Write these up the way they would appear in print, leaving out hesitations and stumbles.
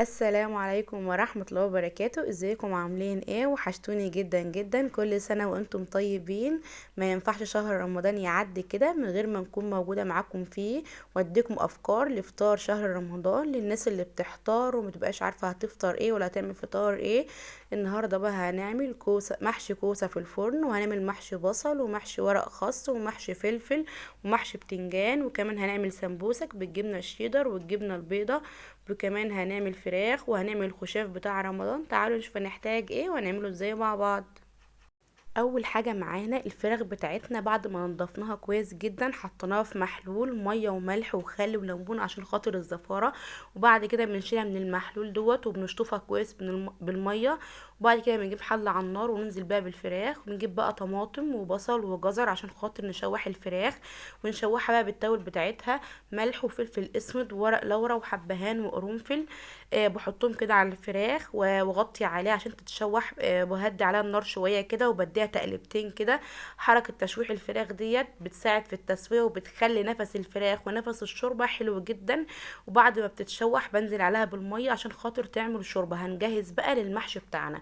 السلام عليكم ورحمة الله وبركاته. ازيكم عاملين ايه؟ وحشتوني جدا جدا. كل سنة وانتم طيبين. ما ينفعش شهر رمضان يعدي كده من غير ما نكون موجودة معاكم فيه، واديكم افكار لفطار شهر رمضان للناس اللي بتحتار ومتبقاش عارفة هتفطر ايه ولا هتعمل فطار ايه. النهاردة بقى هنعمل كوسة، محشي كوسة في الفرن، وهنعمل محشي بصل ومحشي ورق خس ومحشي فلفل ومحشي بتنجان، وكمان هنعمل سمبوسك بالجبنة الشيدر والجبنة البيضة، وكمان هنعمل فراخ وهنعمل الخشاف بتاع رمضان. تعالوا نشوف هنحتاج ايه وهنعمله ازاي مع بعض. اول حاجه معانا الفراخ بتاعتنا، بعد ما نضفناها كويس جدا حطيناها في محلول ميه وملح وخل وليمون عشان خاطر الزفاره، وبعد كده بنشيلها من المحلول دوت وبنشطفها كويس بالميه، وبعد كده بنجيب حله على النار وننزل بقى بالفراخ، ونجيب بقى طماطم وبصل وجزر عشان خاطر نشوح الفراخ، ونشوحها بقى بالتوابل بتاعتها، ملح وفلفل اسود وورق لورا وحبهان وقرنفل. بحطهم كده على الفراخ واغطي عليها عشان تتشوح. بهدي عليها النار شويه كده وبديها تقلبتين كده. حركه تشويح الفراخ ديت بتساعد في التسويه وبتخلي نفس الفراخ ونفس الشوربه حلو جدا. وبعد ما بتتشوح بنزل عليها بالميه عشان خاطر تعمل شوربه. هنجهز بقى للمحشي بتاعنا.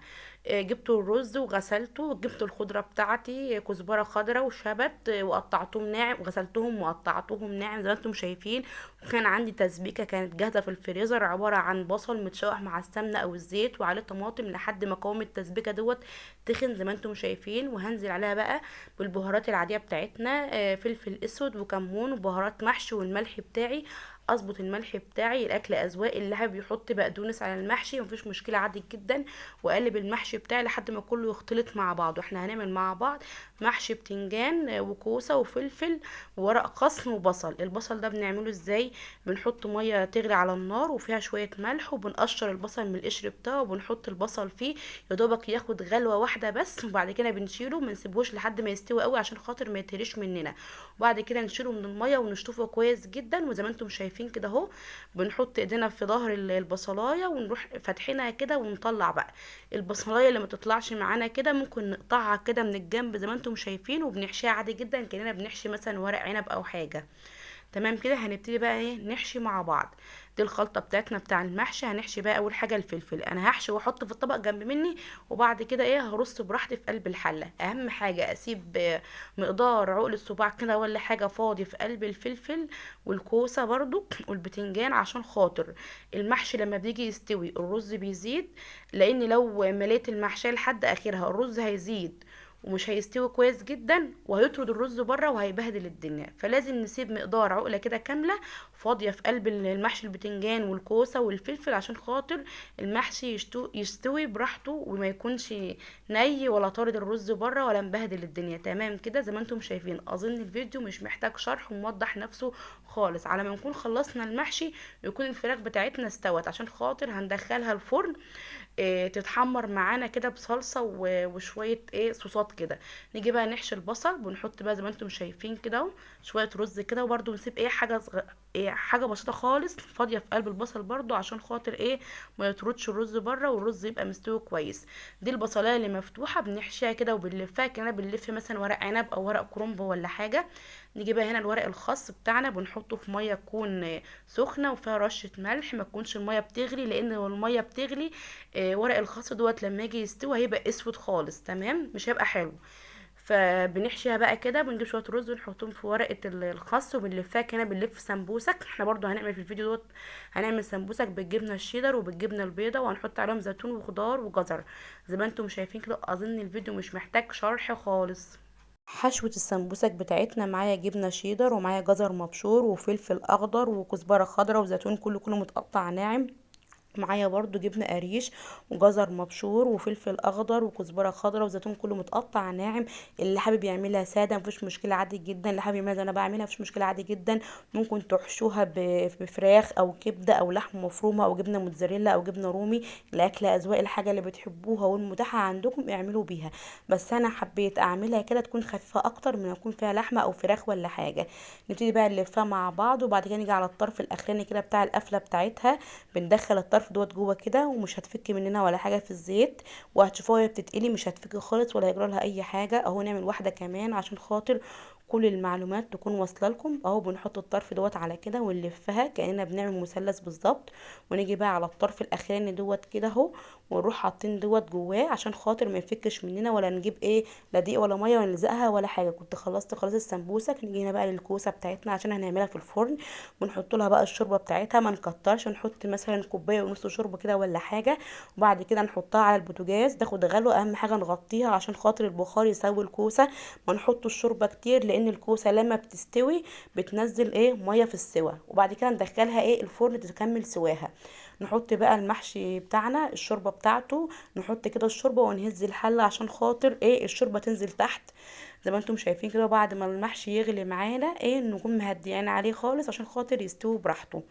جبت الرز وغسلته، وجبت الخضره بتاعتي كزبره خضراء وشبت، وقطعتهم ناعم، وغسلتهم وقطعتهم ناعم زي ما انتم شايفين. وكان عندي تسبيكه كانت جاهزه في الفريزر، عباره عن بصل متشوح مع السمنه او الزيت وعليه طماطم لحد ما قوام التسبيكه دوت تخن زي ما انتم شايفين. وهنزل عليها بقى بالبهارات العاديه بتاعتنا، فلفل اسود وكمون وبهارات محشي والملح بتاعي. اظبط الملح بتاعي، الاكل اذواق، اللي حابب يحط بقدونس على المحشي مفيش مشكله عادي جدا. واقلب المحشي بتاعي لحد ما كله يختلط مع بعض. واحنا هنعمل مع بعض محشي بتنجان وكوسه وفلفل وورق خس وبصل. البصل ده بنعمله ازاي؟ بنحط ميه تغلي على النار وفيها شويه ملح، وبنقشر البصل من القشر بتاعه وبنحط البصل فيه يا دوبك ياخد غلوه واحده بس، وبعد كده بنشيله، ما نسيبهوش لحد ما يستوي قوي عشان خاطر ما يتهريش مننا. وبعد كده نشيله من الميه ونشطفه كويس جدا، وزي ما انتم شايفين كده اهو. بنحط ايدينا في ظهر البصلايه ونروح فاتحينها كده ونطلع بقى البصلايه اللي ما تطلعش معانا كده ممكن نقطعها كده من الجنب زي ما انتم شايفين، وبنحشيها عادي جدا كاننا بنحشي مثلا ورق عنب او حاجه. تمام كده. هنبتدي بقى ايه نحشي مع بعض. دي الخلطه بتاعتنا بتاع المحشي. هنحشي بقى اول حاجه الفلفل، انا هحشي واحط في الطبق جنب مني، وبعد كده ايه هرص براحتي في قلب الحله. اهم حاجه اسيب مقدار عقل الصباع كده ولا حاجه فاضي في قلب الفلفل والكوسه برضو والبتنجان، عشان خاطر المحشي لما بيجي يستوي الرز بيزيد، لان لو مليت المحشيه لحد اخرها الرز هيزيد ومش هيستوي كويس جدا وهيطرد الرز بره وهيبهدل الدنيا. فلازم نسيب مقدار عقله كده كامله فاضيه في قلب المحشي البتنجان والكوسه والفلفل عشان خاطر المحشي يستوي براحته وما يكونش ني ولا طارد الرز بره ولا مبهدل الدنيا. تمام كده زي ما انتم شايفين. اظن الفيديو مش محتاج شرح وموضح نفسه خالص. على ما نكون خلصنا المحشي يكون الفراخ بتاعتنا استوت عشان خاطر هندخلها الفرن تتحمر معانا كده بصلصه وشويه صوصات كده. نيجي بقى نحشي البصل، بنحط بقى زي ما انتم شايفين كده اهو شويه رز كده، وبرده نسيب حاجه بسيطه خالص فاضيه في قلب البصل برده عشان خاطر ما يطردش الرز بره والرز يبقى مستوي كويس. دي البصلايه اللي مفتوحه بنحشيها كده وبنلفها كده، بنلف مثلا ورق عنب او ورق كرنب ولا حاجه. نيجي بقى هنا الورق الخاص بتاعنا بنحطه في ميه تكون سخنه وفيها رشه ملح، ما تكونش الميه بتغلي، لان لو الميه بتغلي ورق الخاص دوت لما يجي يستوي هيبقى اسود خالص، تمام مش هيبقى حلو. فبنحشيها بقى كده، بنجيب شويه رز ونحطهم في ورقه الخس وبنلفها كده، بنلف سمبوسك. احنا برضو هنعمل في الفيديو دوت هنعمل سمبوسك بالجبنه الشيدر وبالجبنه البيضاء، وهنحط عليهم زيتون وخضار وجزر زي ما انتم شايفين كده. اظن الفيديو مش محتاج شرح خالص. حشوة السمبوسك بتاعتنا معايا جبنة شيدر ومعايا جزر مبشور وفلفل اخضر وكزبرة خضراء وزيتون كله متقطع ناعم. معايا برضو جبنه قريش وجزر مبشور وفلفل اخضر وكزبره خضراء وزيتون كله متقطع ناعم. اللي حابب يعملها ساده مفيش مشكله عادي جدا، اللي حابب يعملها زي انا بعملها مفيش مشكله عادي جدا. ممكن تحشوها بفراخ او كبده او لحم مفرومه او جبنه موتزاريلا او جبنه رومي. الاكل اذواق، الحاجه اللي بتحبوها والمتاحه عندكم اعملوا بيها. بس انا حبيت اعملها كده تكون خفيفه اكتر من يكون فيها لحمه او فراخ ولا حاجه. نبتدي بقى نلفها مع بعض، وبعد كده نيجي على الطرف الاخراني كده بتاع القفله بتاعتها، بندخل الطرف دوت جوه كده ومش هتفك مننا ولا حاجه في الزيت، وهتشوفوها وهي بتتقلي مش هتفك خالص ولا هيجرى لها اي حاجه. اهو نعمل واحده كمان عشان خاطر كل المعلومات تكون واصله لكم. اهو بنحط الطرف دوت على كده ونلفها كأننا بنعمل مثلث بالظبط، ونيجي بقى على الطرف الاخراني دوت كده اهو، ونروح حاطين دوت جواه عشان خاطر ما يفكش مننا، ولا نجيب ايه لا دقيق ولا ميه ونلزقها ولا حاجه. كنت خلصت خلاص السمبوسك، نيجي هنا بقى للكوسه بتاعتنا عشان هنعملها في الفرن، ونحط لها بقى الشوربه بتاعتها. ما نكترش، نحط مثلا كوبايه ونص شوربه كده ولا حاجه، وبعد كده نحطها على البوتاجاز تاخد غلوه. اهم حاجه نغطيها عشان خاطر البخار يسوي الكوسه. ما نحط الشوربه كتير لان الكوسه لما بتستوي بتنزل ايه ميه في السوا، وبعد كده ندخلها ايه الفرن تكمل سواها. نحط بقى المحشي بتاعنا الشوربه بتاعته، نحط كده الشوربه ونهز الحله عشان خاطر ايه الشوربه تنزل تحت زي ما انتم شايفين كده. بعد ما المحشي يغلي معانا ايه نكون مهديين عليه خالص عشان خاطر يستوي براحته.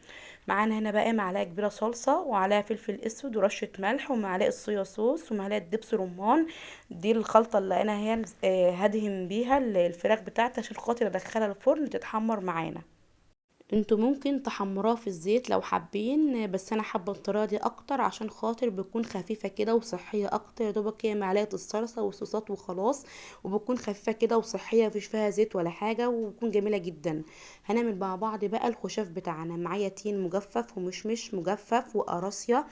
معانا هنا بقى معلقه كبيره صلصه، وعليها فلفل اسود ورشه ملح ومعلقه صويا صوص ومعلقه دبس رمان. دي الخلطه اللي انا هي هدهن بيها الفراخ بتاعتي عشان خاطر ادخلها الفرن تتحمر معانا. انتوا ممكن تحمروها في الزيت لو حابين، بس انا حابه الطريقه دي اكتر عشان خاطر بتكون خفيفه كده وصحيه اكتر. يا دوبك هي معلقه الصلصه والصوصات وخلاص، وبتكون خفيفه كده وصحيه مفيش فيها زيت ولا حاجه، وبتكون جميله جدا. هنعمل مع بعض بقى الخشاف بتاعنا. معايا تين مجفف ومشمش مجفف وقراصيا،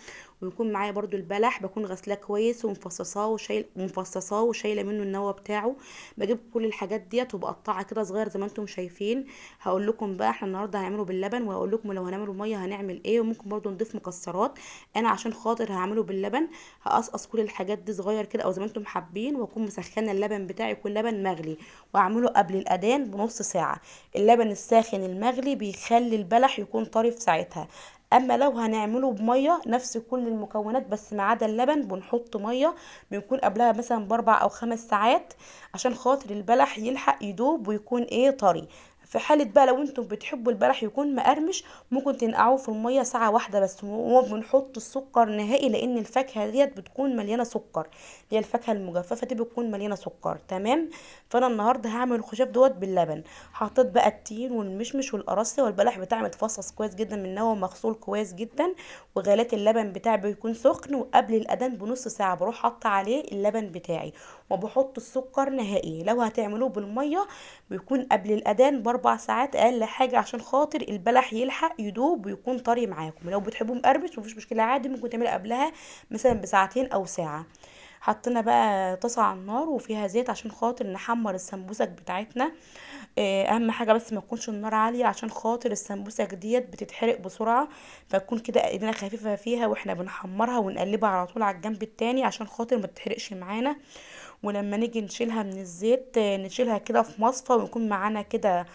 ويكون معايا برضو البلح بكون غسلاه كويس ومفصصاه وشايله منه النوى بتاعه. بجيب كل الحاجات ديت وبقطعها كده صغير زي ما انتم شايفين. هقول لكم بقى احنا النهارده هنعمله باللبن، وهقول لكم لو هنعمله ميه هنعمل ايه، وممكن برضو نضيف مكسرات. انا عشان خاطر هعمله باللبن هقصقص كل الحاجات دي صغير كده او زي ما انتم حابين، واكون مسخنه اللبن بتاعي يكون لبن مغلي، واعمله قبل الاذان بنص ساعه. اللبن الساخن المغلي بيخلي البلح يكون طري في ساعتها. اما لو هنعمله بميه نفس كل المكونات بس ما عدا اللبن بنحط ميه، بنكون قبلها مثلا ب4 أو 5 ساعات عشان خاطر البلح يلحق يدوب ويكون ايه طري. في حالة بقى لو انتم بتحبوا البلح يكون مقرمش ممكن تنقعوه في المية ساعة واحدة بس، وما بنحط السكر نهائي لان الفاكهة ديت بتكون مليانة سكر، اللي هي الفاكهة المجففة دي بتكون مليانة سكر. تمام. فانا النهاردة هعمل الخشاف دوت باللبن. حطيت بقى التين والمشمش والقراصية والبلح بتاعي متفصص كويس جدا من هو مغسول كويس جدا، وغليت اللبن بتاعي بيكون سخن، وقبل الاذان بنص ساعة بروح حاطة عليه اللبن بتاعي. وبحط السكر نهائي. لو هتعملوه بالمية بيكون قبل الاذان ب4 ساعات اقل حاجه عشان خاطر البلح يلحق يدوب ويكون طري معاكم. لو بتحبوه مقرمش مفيش مشكله عادي، ممكن تعملي قبلها مثلا بساعتين او ساعه. حطينا بقى طاسه على النار وفيها زيت عشان خاطر نحمر السمبوسك بتاعتنا. اهم حاجه بس ما تكونش النار عاليه عشان خاطر السمبوسك ديت بتتحرق بسرعه، فتكون كده ايدينا خفيفه فيها واحنا بنحمرها، ونقلبها على طول على الجنب التاني عشان خاطر ما تتحرقش معانا. ولما نيجي نشيلها من الزيت نشيلها كده في مصفى، ويكون معانا كده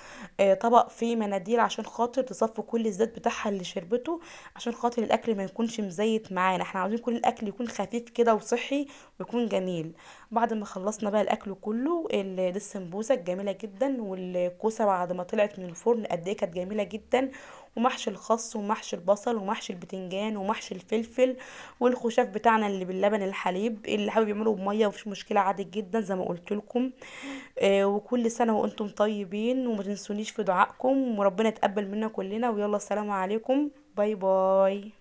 طبق فيه مناديل عشان خاطر تصفي كل الزيت بتاعها اللي شربته، عشان خاطر الاكل ما يكونش مزيت معانا. احنا عاوزين كل الاكل يكون خفيف كده وصحي ويكون جميل. بعد ما خلصنا بقى الاكل كله دي السمبوسه جميله جدا، والكوسه بعد ما طلعت من الفرن قد ايه كانت جميله جدا، ومحشي الخس ومحشي البصل ومحشي البتنجان ومحشي الفلفل، والخشاف بتاعنا اللي باللبن الحليب. اللي حابب يعمله بميه مفيش مشكله عادي جدا زي ما قلت لكم. وكل سنه وانتم طيبين، وما تنسونيش في دعائكم، وربنا يتقبل منا كلنا. ويلا السلام عليكم، باي باي.